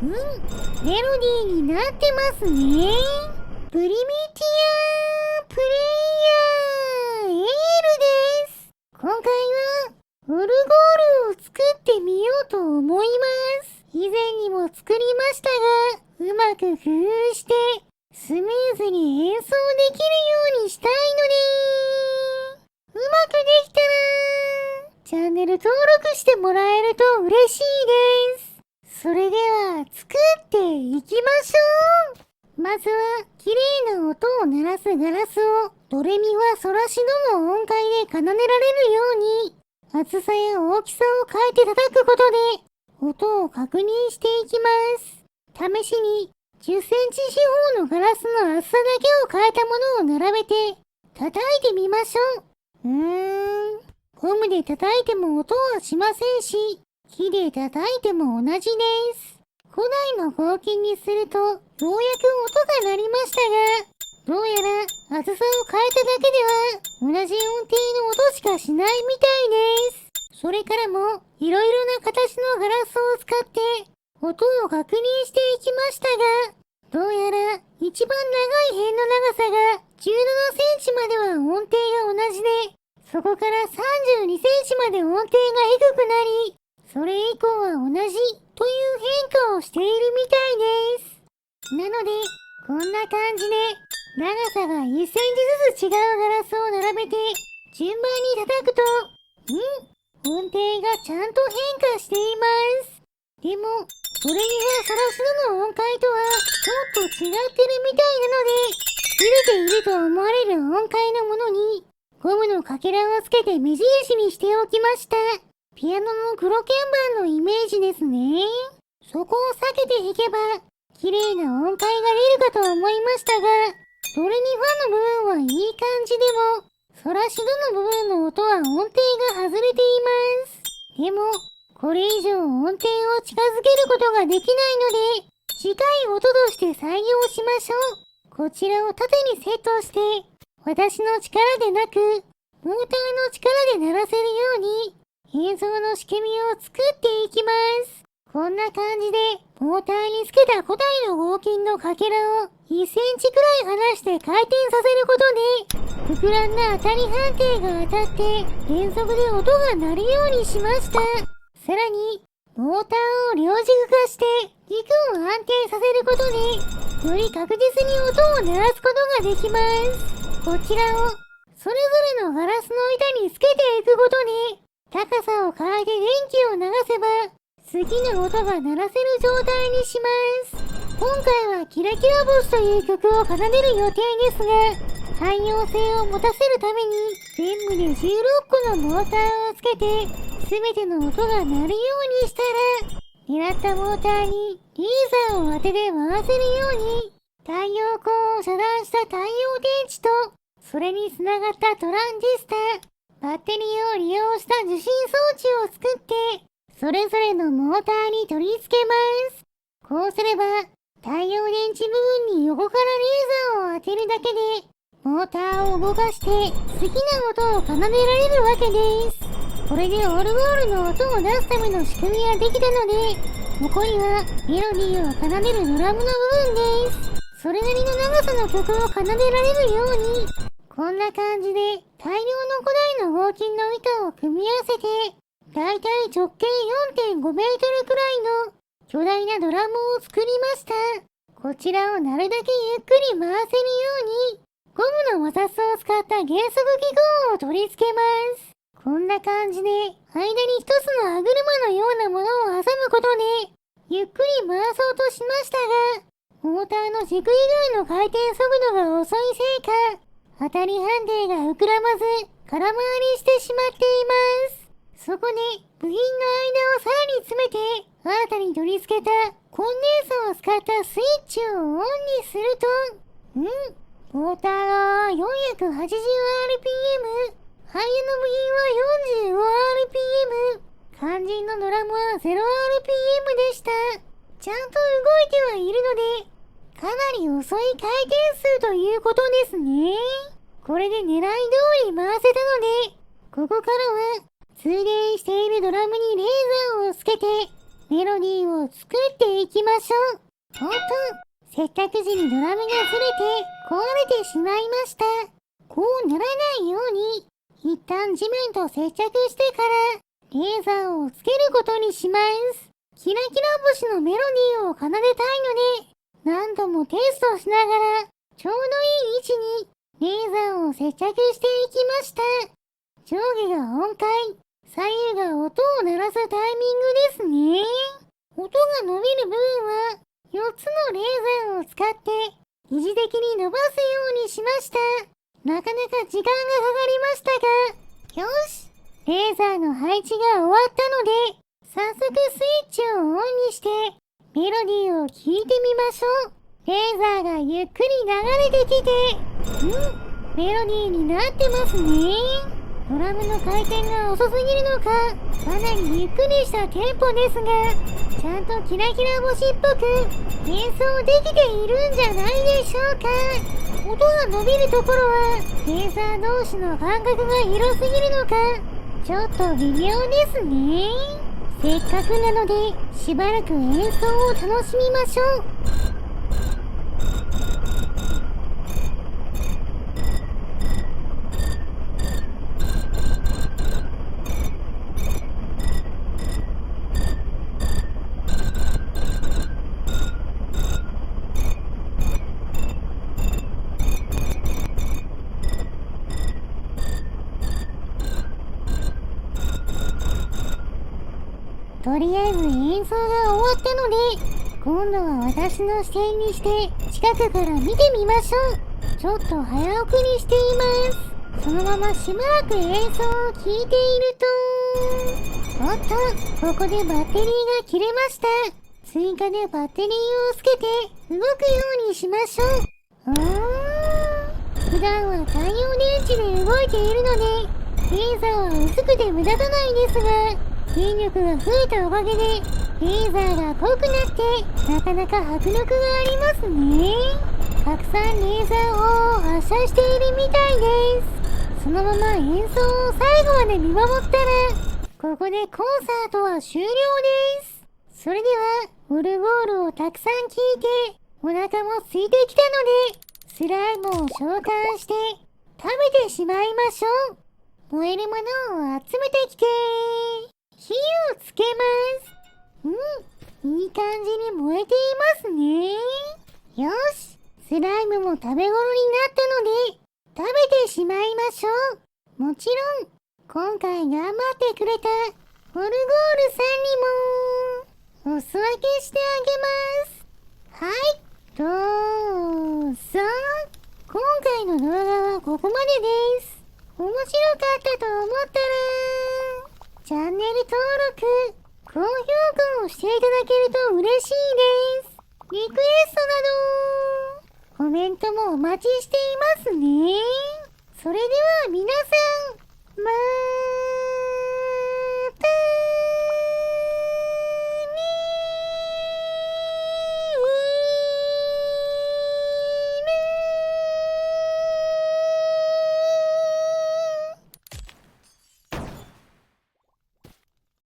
メロディーになってますね。プリミティアプレイヤーエールです。今回はオルゴールを作ってみようと思います。以前にも作りましたが、うまく工夫してスムーズに演奏できるようにしたいので、うまくできたらチャンネル登録してもらえると嬉しいです。それでは作っていきましょう。まずは綺麗な音を鳴らすガラスをドレミファソラシドの音階で奏でられるように厚さや大きさを変えて叩くことで音を確認していきます。試しに10センチ四方のガラスの厚さだけを変えたものを並べて叩いてみましょう。ゴムで叩いても音はしませんし、木で叩いても同じです。古代の合金にするとようやく音が鳴りましたが、どうやら厚さを変えただけでは同じ音程の音しかしないみたいです。それからもいろいろな形のガラスを使って音を確認していきましたが、どうやら一番長い辺の長さが17センチまでは音程が同じで、そこから32センチまで音程が低くなり、それ以降は同じという変化をしているみたいです。なので、こんな感じで長さが1センチずつ違うガラスを並べて順番に叩くと、音程がちゃんと変化しています。でも、ドレミファソラシドの音階とはちょっと違ってるみたいなので、ずれていると思われる音階のものにゴムのかけらをつけて目印にしておきました。ピアノの黒鍵盤のイメージですね。そこを避けて弾けば綺麗な音階が出るかと思いましたが、ドレミファの部分はいい感じでも、ソラシドの部分の音は音程が外れています。でも、これ以上音程を近づけることができないので、近い音として採用しましょう。こちらを縦にセットして、私の力でなく、モーターの力で鳴らせるように、演奏の仕組みを作っていきます。こんな感じで、モーターにつけた古代の合金のかけらを1センチくらい離して回転させることで、膨らんだ当たり判定が当たって、連続で音が鳴るようにしました。さらに、モーターを両軸化して、軸を安定させることで、より確実に音を鳴らすことができます。こちらを、それぞれのガラスの板につけていくことで、高さを変えて電気を流せば、好きな音が鳴らせる状態にします。今回はキラキラ星という曲を奏でる予定ですが、汎用性を持たせるために、全部で16個のモーターをつけて、すべての音が鳴るようにしたら、狙ったモーターにレーザーを当てて回せるように、太陽光を遮断した太陽電池と、それにつながったトランジスタ、バッテリーを利用した受信装置を作って、それぞれのモーターに取り付けます。こうすれば、太陽電池部分に横からレーザーを当てるだけで、モーターを動かして好きな音を奏でられるわけです。これでオルゴールの音を出すための仕組みができたので、残りはメロディーを奏でるドラムの部分です。それなりの長さの曲を奏でられるように、こんな感じで大量の古代の合金の板を組み合わせて、だいたい直径 4.5 メートルくらいの巨大なドラムを作りました。こちらをなるだけゆっくり回せるように、ゴムの摩擦を使った減速機構を取り付けます。こんな感じで、間に一つの歯車のようなものを挟むことで、ゆっくり回そうとしましたが、モーターの軸以外の回転速度が遅いせいか、当たり判定が膨らまず、空回りしてしまっています。そこで、部品の間をさらに詰めて、新たに取り付けたコンデンサを使ったスイッチをオンにすると、モーターが 480rpm、ハイエの部品は 45rpm、肝心のドラムは 0rpm でした。ちゃんと動いてはいるので、かなり遅い回転数ということですね。これで狙い通り回せたので、ここからは通電しているドラムにレーザーをつけて、メロディーを作っていきましょう。おっと、接着時にドラムがずれて壊れてしまいました。こうならないように、一旦地面と接着してからレーザーをつけることにします。キラキラ星のメロディーを奏でたいので、何度もテストしながらちょうどいい位置にレーザーを接着していきました。上下が音階、左右が音を鳴らすタイミングですね。音が伸びる部分は4つのレーザーを使って疑似的に伸ばすようにしました。なかなか時間がかかりましたが、よし、レーザーの配置が終わったので、早速スイッチをオンにしてメロディーを聴いてみましょう。レーザーがゆっくり流れてきて、メロディーになってますね。ドラムの回転が遅すぎるのか、かなりゆっくりしたテンポですが、ちゃんとキラキラ星っぽく演奏できているんじゃないでしょうか。音が伸びるところはレーザー同士の間隔が広すぎるのか、ちょっと微妙ですね。せっかくなのでしばらく演奏を楽しみましょう。とりあえず演奏が終わったので、今度は私の視点にして近くから見てみましょう。ちょっと早送りしています。そのまましばらく演奏を聴いていると、おっと、ここでバッテリーが切れました。追加でバッテリーをつけて動くようにしましょう。普段は太陽電池で動いているので、レーザーは薄くて目立たないですが、電力が増えたおかげでレーザーが濃くなってなかなか迫力がありますね。たくさんレーザーを発射しているみたいです。そのまま演奏を最後まで見守ったら、ここでコンサートは終了です。それではオルゴールをたくさん聴いてお腹も空いてきたので、スライムを召喚して食べてしまいましょう。燃えるものを集めてきて、火をつけます。いい感じに燃えていますね。よし、スライムも食べ頃になったので食べてしまいましょう。もちろん今回頑張ってくれたオルゴールさんにもお裾分けしてあげます。はい、どうぞ。今回の動画はここまでです。面白かったと思ったらチャンネル登録、高評価をしていただけると嬉しいです。リクエストなどコメントもお待ちしていますね。それで